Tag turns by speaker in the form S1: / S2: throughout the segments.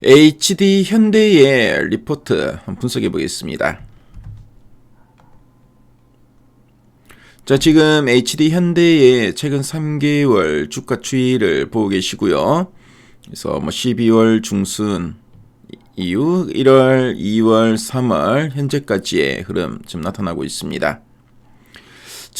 S1: HD 현대의 리포트 한번 분석해 보겠습니다. 자, 지금 HD 현대의 최근 3개월 주가 추이를 보고 계시고요. 그래서 12월 중순 이후 1월, 2월, 3월 현재까지의 흐름 지금 나타나고 있습니다.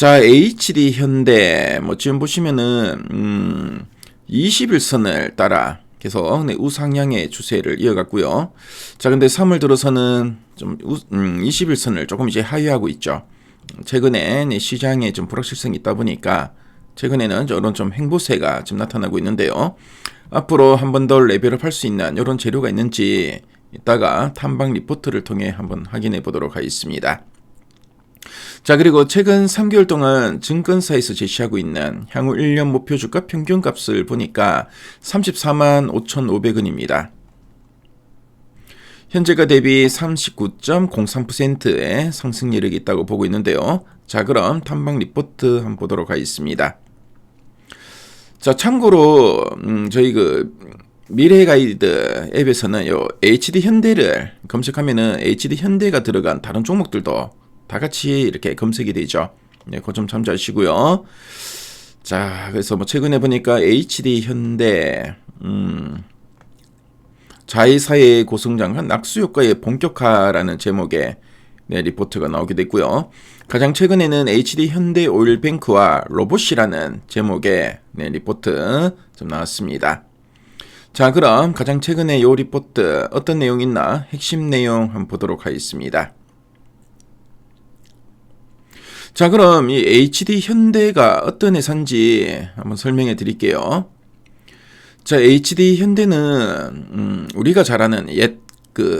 S1: HD 현대 지금 보시면은 20일선을 따라 계속 우상향의 추세를 이어갔고요. 자, 근데 3월 들어서는 좀 21선을 조금 이제 하회하고 있죠. 최근에 시장에 좀 불확실성이 있다 보니까 최근에는 이런 좀 횡보세가 지금 나타나고 있는데요. 앞으로 한 번 더 레벨업 할 수 있는 이런 재료가 있는지 이따가 탐방 리포트를 통해 한번 확인해 보도록 하겠습니다. 자, 그리고 최근 3개월 동안 증권사에서 제시하고 있는 향후 1년 목표 주가 평균값을 보니까 34만 5,500원입니다. 현재가 대비 39.03%의 상승 여력이 있다고 보고 있는데요. 자, 그럼 탐방 리포트 한번 보도록 하겠습니다. 자, 참고로 저희 미래 가이드 앱에서는 요 HD 현대를 검색하면은 HD 현대가 들어간 다른 종목들도 다 같이 이렇게 검색이 되죠. 네, 그거 좀 참조하시고요. 자, 그래서 최근에 보니까 HD 현대, 자회사의 고성장한 낙수효과의 본격화라는 제목의 리포트가 나오게 됐고요. 가장 최근에는 HD 현대 오일뱅크와 로봇이라는 제목의 리포트 좀 나왔습니다. 자, 그럼 가장 최근에 이 리포트 어떤 내용이 있나 핵심 내용 한번 보도록 하겠습니다. 자, 그럼 이 HD 현대가 어떤 회사인지 한번 설명해 드릴게요. 자, HD 현대는 우리가 잘 아는 옛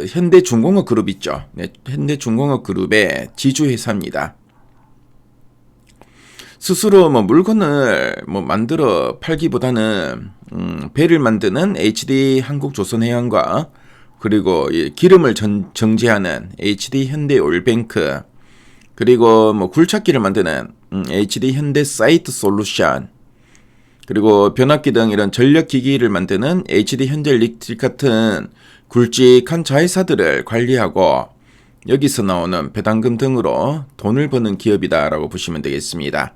S1: 현대중공업 그룹 있죠. 네, 현대중공업 그룹의 지주 회사입니다. 스스로 물건을 만들어 팔기보다는 배를 만드는 HD 한국조선해양과 그리고 기름을 정제하는 HD 현대오일뱅크, 그리고 굴착기를 만드는 HD 현대 사이트 솔루션, 그리고 변압기 등 이런 전력기기를 만드는 HD 현대 일렉트릭 같은 굵직한 자회사들을 관리하고 여기서 나오는 배당금 등으로 돈을 버는 기업이다라고 보시면 되겠습니다.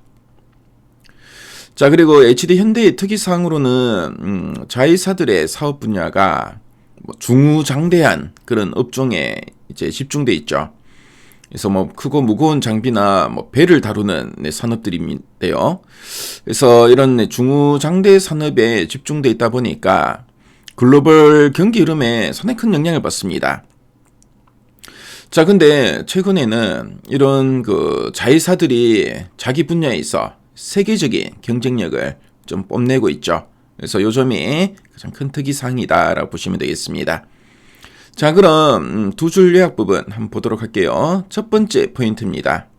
S1: 자, 그리고 HD 현대의 특이사항으로는 자회사들의 사업 분야가 중후장대한 그런 업종에 이제 집중돼 있죠. 그래서 크고 무거운 장비나 배를 다루는 산업들인데요. 그래서 이런 중후장대 산업에 집중돼 있다 보니까 글로벌 경기 흐름에 상당히 큰 영향을 받습니다. 자, 근데 최근에는 이런 자회사들이 자기 분야에 있어 세계적인 경쟁력을 좀 뽐내고 있죠. 그래서 요 점이 가장 큰 특이사항이다라고 보시면 되겠습니다. 자, 그럼 두 줄 요약 부분 한번 보도록 할게요. 첫 번째 포인트입니다.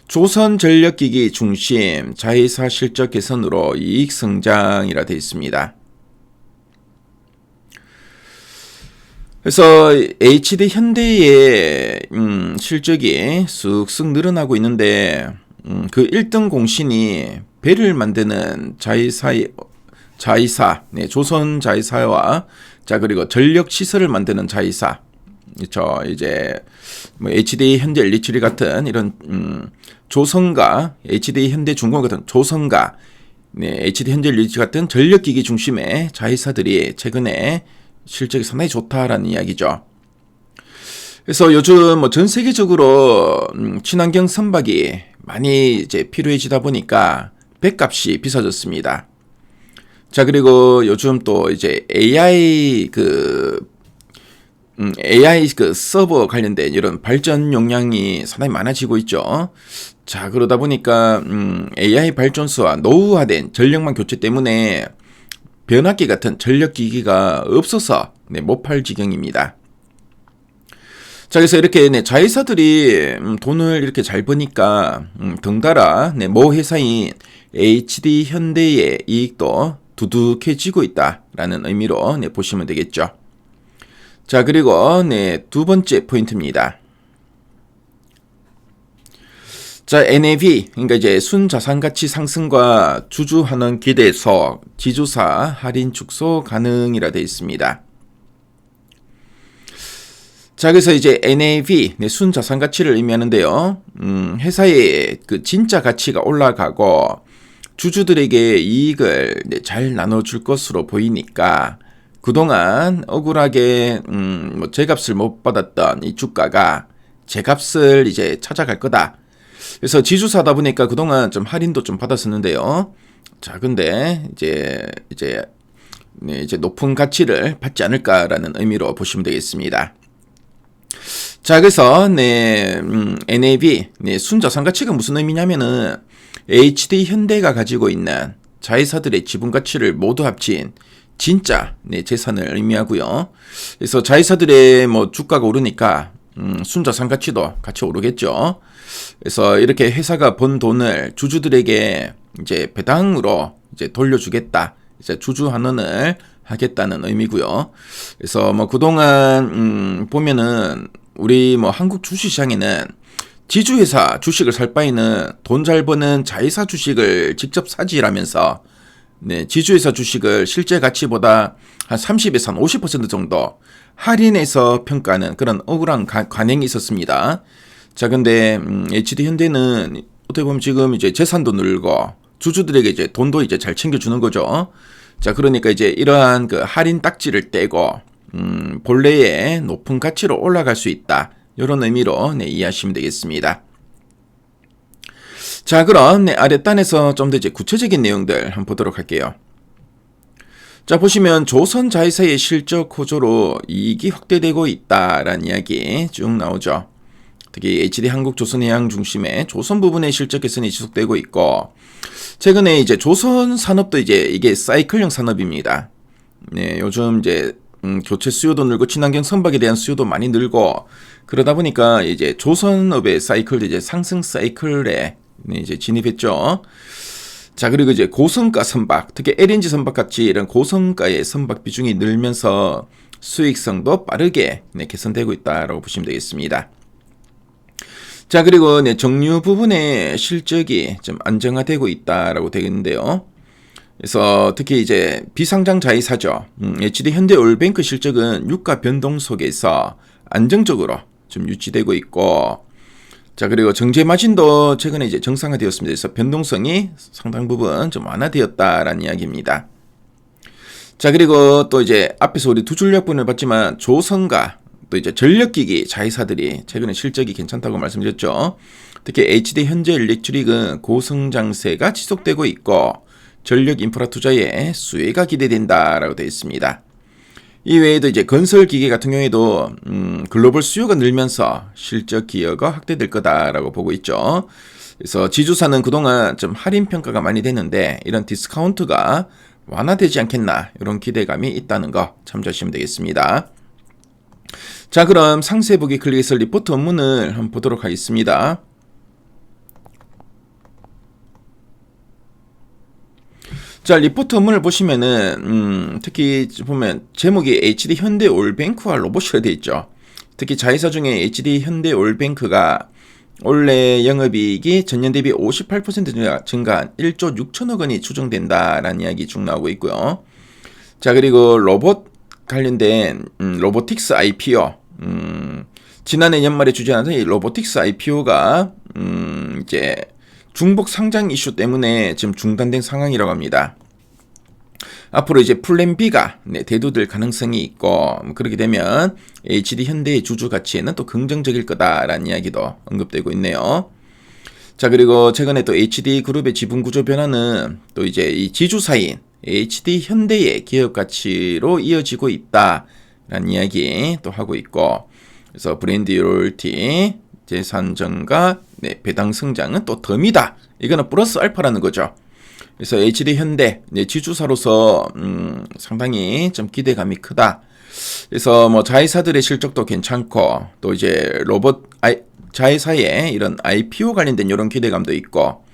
S1: 조선전력기기 중심 자회사 실적 개선으로 이익 성장이라 되어 있습니다. 그래서 HD 현대의 실적이 쑥쑥 늘어나고 있는데 그 1등 공신이 배를 만드는 자회사, 조선 자회사와 자, 그리고 전력 시설을 만드는 자회사, 그렇죠. 이제 HD 현대 일렉트릭 같은 이런 조선과 HD 현대 중공업 같은 조선과 HD 현대 일렉트릭 같은 전력기기 중심의 자회사들이 최근에 실적이 상당히 좋다라는 이야기죠. 그래서 요즘 전 세계적으로 친환경 선박이 많이 이제 필요해지다 보니까 배값이 비싸졌습니다. 자, 그리고 요즘 또 이제 AI 서버 관련된 이런 발전 용량이 상당히 많아지고 있죠. 자, 그러다 보니까 AI 발전소와 노후화된 전력망 교체 때문에 변압기 같은 전력기기가 없어서 못 팔 지경입니다. 자, 그래서 이렇게 자회사들이 돈을 이렇게 잘 버니까 덩달아 모 회사인 HD 현대의 이익도 두둑해지고 있다라는 의미로 보시면 되겠죠. 자, 그리고 두 번째 포인트입니다. 자, NAV, 그러니까 이제 순자산가치 상승과 주주 환원 기대서 지주사 할인 축소 가능이라 되어 있습니다. 자, 그래서 이제 NAV, 네, 순자산 가치를 의미하는데요. 회사의 그 진짜 가치가 올라가고 주주들에게 이익을 잘 나눠줄 것으로 보이니까 그동안 억울하게 뭐 제값을 못 받았던 이 주가가 제값을 이제 찾아갈 거다. 그래서 지주사다 보니까 그동안 좀 할인도 좀 받았었는데요. 자, 근데 이제 높은 가치를 받지 않을까라는 의미로 보시면 되겠습니다. 자, 그래서 NAV, 순자산 가치가 무슨 의미냐면은 HD 현대가 가지고 있는 자회사들의 지분 가치를 모두 합친 진짜 재산을 의미하고요. 그래서 자회사들의 뭐 주가가 오르니까 순자산 가치도 같이 오르겠죠. 그래서 이렇게 회사가 번 돈을 주주들에게 이제 배당으로 이제 돌려주겠다. 이제 주주 환원을 하겠다는 의미고요. 그래서 뭐 그동안 보면은 우리 뭐 한국 주식시장에는 지주회사 주식을 살 바에는 돈 잘 버는 자회사 주식을 직접 사지라면서 지주회사 주식을 실제 가치보다 한 30에서 한 50% 정도 할인해서 평가하는 그런 억울한 관행이 있었습니다. 자, 근데 HD 현대는 어떻게 보면 지금 이제 재산도 늘고 주주들에게 이제 돈도 이제 잘 챙겨주는 거죠. 자, 그러니까 이제 이러한 그 할인 딱지를 떼고 본래의 높은 가치로 올라갈 수 있다. 이런 의미로 이해하시면 되겠습니다. 자, 그럼 아랫단에서 좀 더 이제 구체적인 내용들 한번 보도록 할게요. 자, 보시면 조선 자회사의 실적 호조로 이익이 확대되고 있다라는 이야기 쭉 나오죠. 특히 HD 한국조선해양 중심의 조선 부분의 실적 개선이 지속되고 있고, 최근에 이제 조선 산업도 이제 이게 사이클형 산업입니다. 네, 요즘 이제 교체 수요도 늘고 친환경 선박에 대한 수요도 많이 늘고 그러다 보니까 이제 조선업의 사이클도 이제 상승 사이클에 이제 진입했죠. 자, 그리고 이제 고성가 선박, 특히 LNG 선박 같이 이런 고성가의 선박 비중이 늘면서 수익성도 빠르게 개선되고 있다라고 보시면 되겠습니다. 자, 그리고 정유 부분의 실적이 좀 안정화되고 있다라고 되겠는데요. 그래서 특히 이제 비상장 자회사죠. HD 현대올뱅크 실적은 유가 변동 속에서 안정적으로 좀 유지되고 있고, 자, 그리고 정제 마진도 최근에 이제 정상화되었습니다. 그래서 변동성이 상당 부분 좀 완화되었다라는 이야기입니다. 자, 그리고 또 이제 앞에서 우리 두 전력분을 봤지만 조선과 또 이제 전력기기 자회사들이 최근에 실적이 괜찮다고 말씀드렸죠. 특히 HD 현대일렉트릭은 고성장세가 지속되고 있고 전력 인프라 투자에 수혜가 기대된다라고 되어 있습니다. 이외에도 이제 건설 기계 같은 경우에도 글로벌 수요가 늘면서 실적 기여가 확대될 거다라고 보고 있죠. 그래서 지주사는 그동안 좀 할인 평가가 많이 됐는데 이런 디스카운트가 완화되지 않겠나 이런 기대감이 있다는 거 참조하시면 되겠습니다. 자, 그럼 상세 보기 클릭해서 리포트 원문을 한번 보도록 하겠습니다. 자, 리포트 원문을 보시면은 특히 보면 제목이 HD 현대올뱅크와 로봇이라 되어 있죠. 특히 자회사 중에 HD 현대올뱅크가 올해 영업이익이 전년 대비 58% 증가한 1조 6천억 원이 추정된다라는 이야기 쭉 나오고 있고요. 자, 그리고 로봇 관련된 로보틱스 IPO, 지난해 연말에 주재한 이 로보틱스 IPO가 이제 중복 상장 이슈 때문에 지금 중단된 상황이라고 합니다. 앞으로 이제 플랜 B가 대두될 가능성이 있고 그렇게 되면 HD 현대의 주주 가치에는 또 긍정적일 거다라는 이야기도 언급되고 있네요. 자, 그리고 최근에 또 HD 그룹의 지분 구조 변화는 또 이제 이 지주사인 HD 현대의 기업 가치로 이어지고 있다라는 이야기 또 하고 있고, 그래서 브랜드 로열티, 재산 증가, 배당 성장은 또 덤이다. 이거는 플러스 알파라는 거죠. 그래서 HD 현대 지주사로서 상당히 좀 기대감이 크다. 그래서 뭐 자회사들의 실적도 괜찮고 또 이제 로봇 자회사의 이런 IPO 관련된 이런 기대감도 있고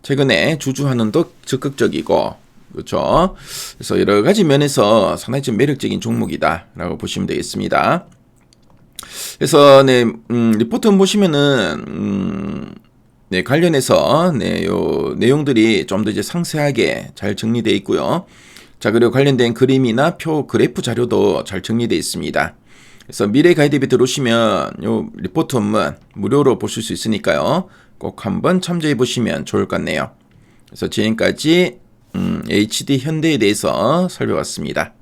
S1: 최근에 주주 환원도 적극적이고 그렇죠. 그래서 여러 가지 면에서 상당히 좀 매력적인 종목이다라고 보시면 되겠습니다. 그래서 리포트 보시면은 관련해서 요 내용들이 좀 더 이제 상세하게 잘 정리되어 있고요. 자, 그리고 관련된 그림이나 표, 그래프 자료도 잘 정리되어 있습니다. 그래서 미래 가이드에 들어오시면 요 리포트 원문 무료로 보실 수 있으니까요. 꼭 한번 참조해 보시면 좋을 것 같네요. 그래서 지금까지 HD 현대에 대해서 살펴봤습니다.